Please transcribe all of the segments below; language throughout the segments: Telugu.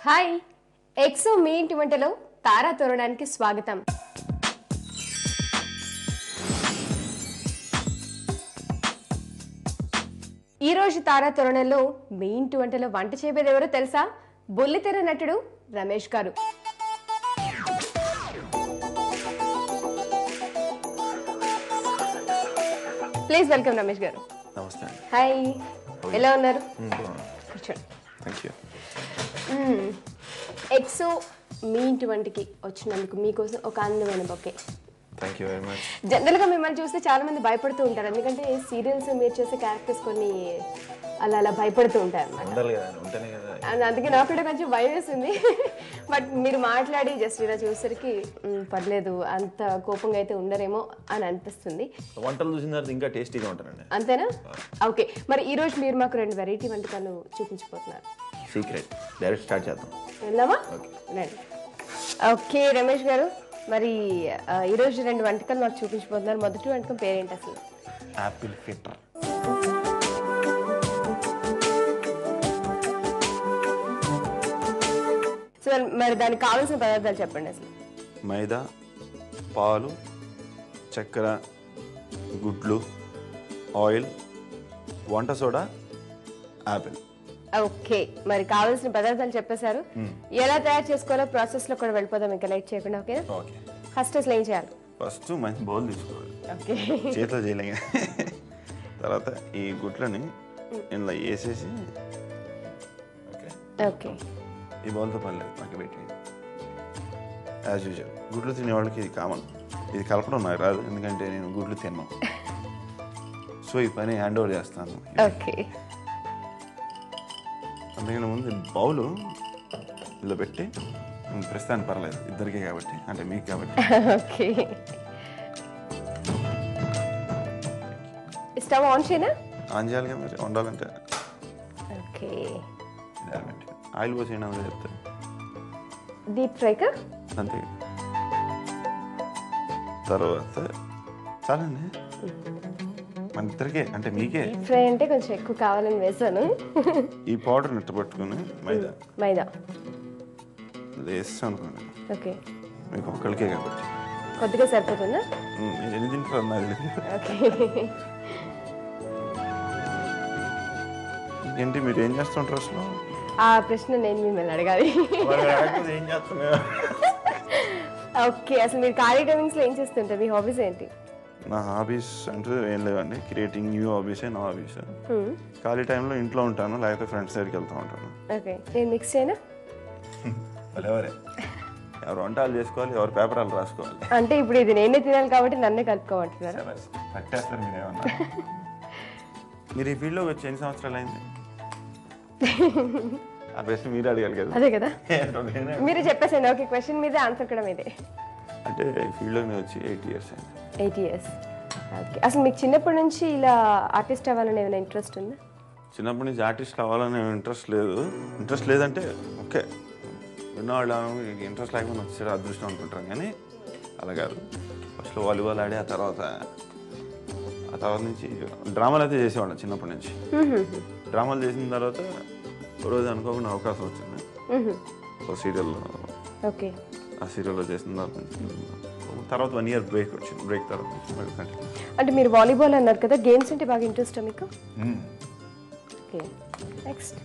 హాయ్ ఎక్సో మీ ఇంటి వంటలో తారా తోరణానికి స్వాగతం. ఈ రోజు తారా తోరణంలో మీ ఇంటి వంటలో వంట చేయబోయేది ఎవరో తెలుసా? బుల్లితెర నటుడు రమేష్ గారు. ప్లీజ్ వెల్కమ్ రమేష్ గారు. నమస్తే. హాయ్, ఎలా ఉన్నారు? కూర్చోండి. థాంక్యూ. ఎక్సో మీ ఇంటి వంటికి వచ్చినందుకు మీకోసం ఒక అందమైన బొకే. Thank you very much. జనరల్గా మిమ్మల్ని చూస్తే చాలా మంది భయపడుతూ ఉంటారు, ఎందుకంటే సీరియల్స్ మీరు చేసే క్యారెక్టర్స్ కొన్ని అలా భయపడుతూ ఉంటారు అన్నమాట. అందుకే నాకు కూడా కొంచెం భయం వేసింది. బట్ మీరు మాట్లాడి జస్ట్ ఇలా చూసేసరికి పర్లేదు, అంత కోపంగా అయితే ఉండరేమో అని అనిపిస్తుంది. వంటలు చూసిన తర్వాత ఇంకా టేస్టీగా ఉంటారండి. అంతేనా? ఓకే, మరి ఈ రోజు మీరు మాకు 2 వెరైటీ వంటకాలు చూపించబోతున్నారు. సీక్రెట్, డైరెక్ట్ స్టార్ట్ చేద్దాం. వెళ్దామా? ఓకే రమేష్ గారు, మరి ఈరోజు 2 వంటకాలు మాకు చూపించబోతున్నారు. మొదటి వంటకం పేరేంటి అసలు? Apple fitter. సో మరి దానికి కావాల్సిన పదార్థాలు చెప్పండి అసలు. మైదా, పాలు, చక్కెర, గుడ్లు, ఆయిల్, వంట సోడా, యాపిల్. ఓకే, మరి కావాల్సిన పదార్థాలు చెప్పేశారు. ఎలా తయారు చేసుకోవాలో ప్రాసెస్ లో కూడా వెళ్ళిపోదాం, ఇంకా లైట్ చేయకుండా. ఓకేనా? ఓకే. ఫస్ట్ అసలు ఏం చేయాలి? ఫస్ట్ మంచి బౌల్ తీసుకోవాలి. ఓకే, చేతిలో చేయలేక. తర్వాత ఈ గుడ్లని ఇందులో వేసేసి, ఓకే ఓకే, ఈ బౌల్తో పని లేదు, నాకు పెట్టి యాజ్ యూజువల్. గుడ్లు తినే వాళ్ళకి ఇది కామన్. ఇది కలపడం నాకు రాదు, ఎందుకంటే నేను గుడ్లు తిన్నాను. సో ఈ పని హ్యాండ్ ఓవర్ చేస్తాను. ఓకే, అందుకని ముందు బౌలు ఇలా పెట్టి, ప్రస్తుతానికి పర్లేదు, ఇద్దరికే కాబట్టి, అంటే మీకు కాబట్టి. ఓకే, స్టవ్ ఆన్ చేయనా? ఆన్ చేయాలిగా మరి, వండాలంటే. ఓకే, ఆయిల్ పోసేయండి, అందులో చెప్తాను. డీప్ ఫ్రైకా? అంతే. తర్వాత చాలండి, మన ఇద్దరికే, అంటే మీకే. డీప్ ఫ్రై అంటే కొంచెం ఎక్కువ కావాలని వేసాను. ఈ పౌడర్ నెట్ట పట్టుకుని మైదా వేస్తాం అనుకోండి. ఓకే, మీకు ఒక్కడికే కాబట్టి కొద్దిగా సరిపోతుందా? నేను ఎన్ని తింటారు నాకు. ఓకే, ఏంటి మీరు ఏం చేస్తుంటారు అసలు? ఆ ప్రశ్న నేను మిమ్మల్ని అడగాలి. ఏం చేస్తున్నా? ఓకే, అసలు మీరు ఖాళీ టైమింగ్స్ లో ఏం చేస్తుంటారు? మీ హాబీస్ ఏంటి? నా హాబీస్ అంటే ఏం లేవండి, క్రియేటింగ్ న్యూ హాబీసే నా హాబీస్. ఖాళీ టైంలో ఇంట్లో ఉంటాను, లేకపోతే ఫ్రెండ్స్ దగ్గరికి వెళ్తూ ఉంటాను. ఓకే, నేను మిక్స్ చేయనా? ఎవరే ఎవరు వంటలు చేసుకోవాలి, ఎవరు పేపరాలు రాసుకోవాలి. అంటే ఇప్పుడు ఇది నేనే తినాలి కాబట్టి నన్నే కలుపుకోమంటున్నారు. పట్టేస్తారు మీరు ఏమన్నా. మీరు ఈ ఫీల్డ్లోకి వచ్చి ఎన్ని సంవత్సరాలు అయింది? ఆ ప్రశ్న మీరు అడగాలి కదా. అదే కదా, మీరే చెప్పేసండి. ఓకే, క్వశ్చన్ మీదే ఆన్సర్ కూడా మీదే. అంటే ఈ ఫీల్డ్లోకి వచ్చి 8 years అయింది. 8 years. ఓకే, అసలు మీకు చిన్నప్పటి నుంచి ఇలా ఆర్టిస్ట్ అవ్వాలని ఏమైనా ఇంట్రెస్ట్ ఉందా? చిన్నప్పటి నుంచి ఆర్టిస్ట్ అవ్వాలని ఇంట్రెస్ట్ లేదంటే ఓకే, విన్నవాళ్ళు ఇంట్రెస్ట్ లేకుండా వచ్చాడు అదృష్టం అనుకుంటాం, కానీ అలా కాదు. ఫస్ట్లో వాలీబాల్ ఆడి, ఆ తర్వాత నుంచి డ్రామాలు అయితే చేసేవాళ్ళం చిన్నప్పటి నుంచి. డ్రామాలు చేసిన తర్వాత రోజు అనుకోకుండా అవకాశం వచ్చింది ఒక సీరియల్లో. ఓకే, ఆ సీరియల్లో చేసిన తర్వాత 1 year బ్రేక్ వచ్చింది. బ్రేక్ తర్వాత అంటే మీరు వాలీబాల్ అన్నారు కదా, గేమ్స్ అంటే బాగా ఇంట్రెస్టా మీకు? ఓకే, నెక్స్ట్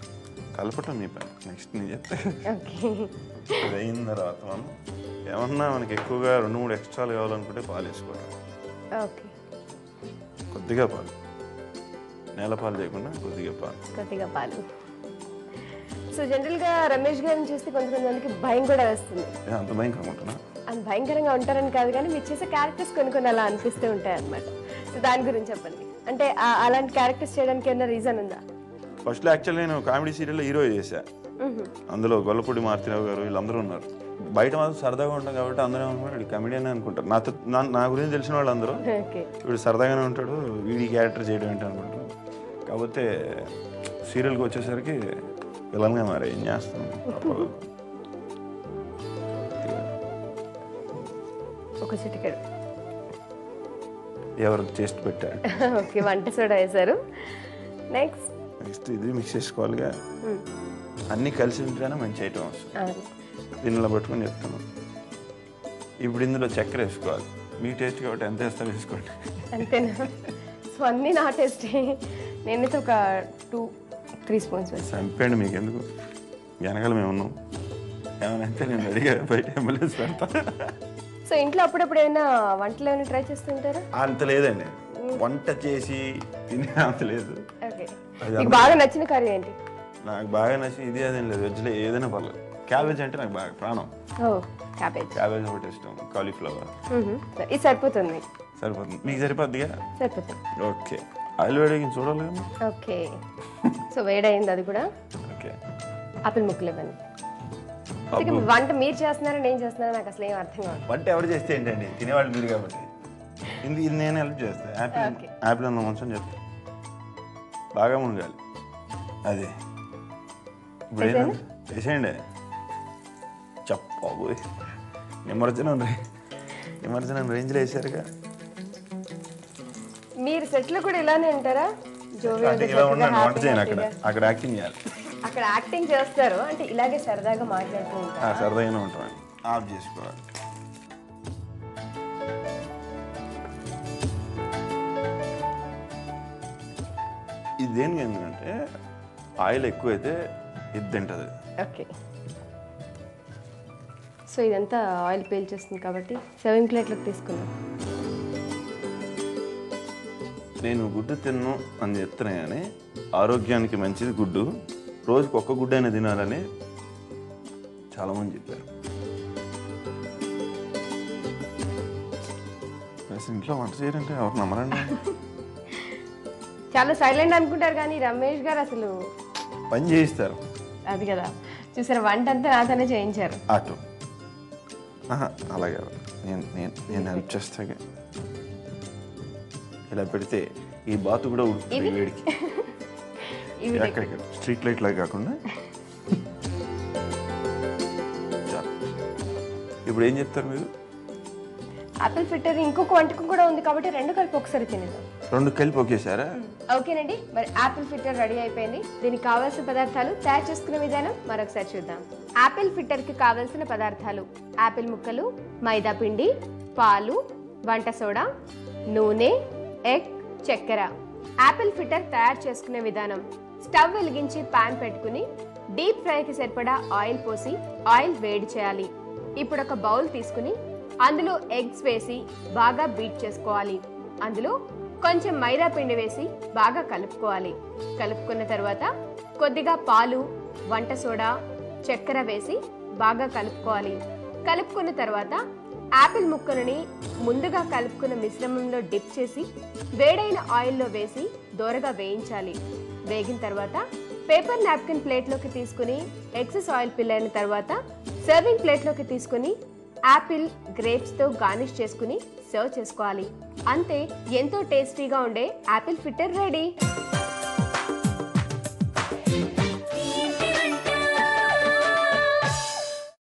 కలపటం మీ పని. నెక్స్ట్ నేను చెప్తాను. ఓకే, అది అయిన తర్వాత మనం ఏమన్నా మనకి ఎక్కువగా 2-3 ఎక్స్ట్రాలు కావాలనుకుంటే పాలు వేసుకోవాలి. ఓకే, కొద్దిగా పాలు, నేల పాలు చేయకుండా కొద్దిగా పాలు. సో జనరల్గా రమేష్ గారిని చూస్తే కొంతమందికి భయం కూడా వేస్తుంది. అంత భయంకరంగా ఉంటున్నా? అంత భయంకరంగా ఉంటారని కాదు, కానీ మీరు చేసే క్యారెక్టర్స్ కొన్ని అలా అనిపిస్తూ ఉంటాయి అనమాట. సో దాని గురించి చెప్పండి. అంటే అలాంటి క్యారెక్టర్స్ చేయడానికి ఏమైనా రీజన్ ఉందా? ఫస్ట్లో యాక్చువల్లీ నేను కామెడీ సీరియల్లో హీరో చేశా. అందులో గొల్లపూడి మారుతిరావు గారు వీళ్ళందరూ ఉన్నారు. బయట మాత్రం సరదాగా ఉంటాం కాబట్టి అందరూ ఏమనుకుంటారు కమెడియన్ అనుకుంటారు. నా గురించి తెలిసిన వాళ్ళు అందరూ వీడు సరదాగానే ఉంటాడు, వీడి క్యారెక్టర్ చేయడం ఏంటి అనుకుంటారు. కాకపోతే సీరియల్కి వచ్చేసరికి విలన్గా మరి ఏం చేస్తాం. ఒక చిటికెడు ఎవరికి టేస్ట్ పెట్టారు. ఓకే, వంట సోడా వేశారు. నెక్స్ట్ నెక్స్ట్ ఇది మిక్స్ చేసుకోవాలిగా. అన్నీ కలిసి ఉంటేనే మంచి ఐటమ్ వస్తుంది. దీనిలో పట్టుకొని చెప్తాను. ఇప్పుడు ఇందులో చక్కెర వేసుకోవాలి. మీ టేస్ట్ కాబట్టి ఎంత వేస్తారో వేసుకోండి. అంతేనా? సో అన్నీ నా టేస్టే. నేనైతే ఒక 2-3 స్పూన్స్ వేస్తాను. చంపండి, మీకు ఎందుకు, వెనకాల మేము ఉన్నాం. ఏమైనా అయితే నేను అడిగా బయట అంబులెన్స్ పెడతా. సో ఇంట్లో అప్పుడప్పుడు ఏమైనా వంటలు ఏమైనా ట్రై చేస్తుంటారా? అంత లేదండి, వంట చేసి తినే అంత లేదు. ఓకే, మీకు బాగా నచ్చిన కర్రీ ఏంటి? నాకు బాగా నచ్చింది ఇది అదేం లేదు, వెజ్లో ఏదైనా పర్లేదు. క్యాబేజ్ అంటే నాకు బాగా ప్రాణం. క్యాబేజ్ ఒకటి ఇష్టం, కాలీఫ్లవర్. ఇది సరిపోతుంది. సరిపోతుంది, మీకు సరిపోద్దిగా? సరిపోతుంది. ఓకే, ఆయిల్ వేడికి చూడాలి కదా. ఓకే, సో వేడైంది అది కూడా. ఓకే, ఆపిల్ ముక్కలు ఇవ్వండి. వంట మీరు చేస్తున్నారా నేను చేస్తున్నారా నాకు అసలు ఏం అర్థం కాదు. వంట ఎవరు చేస్తే ఏంటండి, తినేవాళ్ళు మీరు కాబట్టి. ఇది నేను హెల్ప్ చేస్తాను. యాపిల్ అన్న మంచం చెప్తా, బాగా మునగాలి. అదే ఇప్పుడు ఏంటంటే వేసేయండి. చెప్పబోయ్, నిమజ్జనం రేంజ్లో వేసారుగా. మీరు సెట్లో కూడా ఇలానే ఉంటారా? ఇలా ఉన్నాను, వంట చేయను. అక్కడ యాక్టింగ్ చేయాలి. అక్కడ యాక్టింగ్ చేస్తారు అంటే ఇలాగే సరదాగా మాట్లాడుతూ ఉంటారు. సరదాగానే ఉంటామండి. ఆఫ్ చేసుకోవాలి. ఇది దేనికి ఎందుకంటే ఆయిల్ ఎక్కువైతే ఇది తింటుంది. ఓకే, సో ఇదంతా ఆయిల్ పీల్చేస్తుంది కాబట్టి సర్వింగ్ ప్లేట్లోకి తీసుకుందాం. నేను గుడ్డు తిన్ను అని చెప్తున్నా కానీ ఆరోగ్యానికి మంచిది గుడ్డు. రోజుకి ఒక్క గుడ్డు అయినా తినాలని చాలామంది చెప్పారు. ఇంట్లో వంట చేయాలంటే ఎవరు నమ్మరండి. చాలా సైలెంట్ అనుకుంటారు కానీ రమేష్ గారు అసలు పని చేయిస్తారు. అది కదా, చూసారు వంట అంతా నాతోనే చేయించారు. అటు అలాగే నేను హెల్ప్ చేస్తాగా. ఇలా పెడితే ఈ బాతు కూడా ఉడుకుతుంది వేడికి. స్ట్రీట్ లైట్ లాగా కాకుండా. ఇప్పుడు ఏం చెప్తారు మీరు? ఆపిల్ ఫిట్టర్ ఇంకొక వంటకం కూడా ఉంది కాబట్టి రెండు కలిపి ఒకసారి తినేద్దాం. రెండు కలిపి ఒకేసారా? ఓకేనండి, మరి ఆపిల్ ఫిట్టర్ రెడీ అయిపోయింది. దీనికి కావాల్సిన పదార్థాలు తయారు చేసుకునే విధానం మరొకసారి చూద్దాం. ఆపిల్ ఫిట్టర్ కి కావాల్సిన పదార్థాలు: ఆపిల్ ముక్కలు, మైదా పిండి, పాలు, వంట సోడా, నూనె, ఎగ్, చక్కెర. ఆపిల్ ఫిట్టర్ తయారు చేసుకునే విధానం: స్టవ్ వెలిగించి పాన్ పెట్టుకుని డీప్ ఫ్రైకి సరిపడా ఆయిల్ పోసి ఆయిల్ వేడి చేయాలి. ఇప్పుడు ఒక బౌల్ తీసుకుని అందులో ఎగ్స్ వేసి బాగా బీట్ చేసుకోవాలి. అందులో కొంచెం మైదా పిండి వేసి బాగా కలుపుకోవాలి. కలుపుకున్న తర్వాత కొద్దిగా పాలు, వంట సోడా, చక్కెర వేసి బాగా కలుపుకోవాలి. కలుపుకున్న తర్వాత ఆపిల్ ముక్కలని ముందుగా కలుపుకున్న మిశ్రమంలో డిప్ చేసి వేడైన ఆయిల్లో వేసి దోరగా వేయించాలి. వేగిన తర్వాత పేపర్ నాప్కిన్ ప్లేట్లోకి తీసుకుని ఎక్సెస్ ఆయిల్ పిల్ అయిన తర్వాత సర్వింగ్ ప్లేట్లోకి తీసుకుని యాపిల్, గ్రేప్స్తో గార్నిష్ చేసుకుని సర్వ్ చేసుకోవాలి. అంతే, ఎంతో టేస్టీగా ఉండే యాపిల్ ఫిట్టర్ రెడీ.